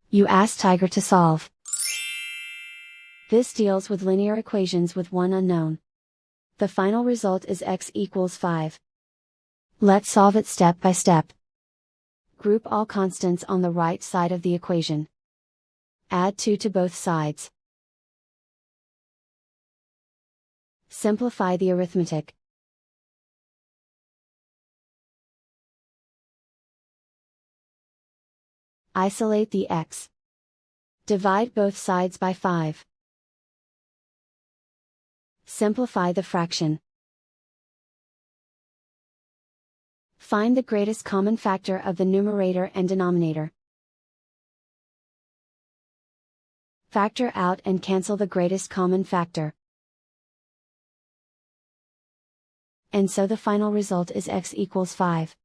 You ask Tiger to solve. This deals with linear equations with one unknown. The final result is x equals 5. Let's solve it step by step. Group all constants on the right side of the equation. Add 2 to both sides. Simplify the arithmetic. Isolate the x. Divide both sides by 5. Simplify the fraction. Find the greatest common factor of the numerator and denominator. Factor out and cancel the greatest common factor. And so the final result is x equals 5.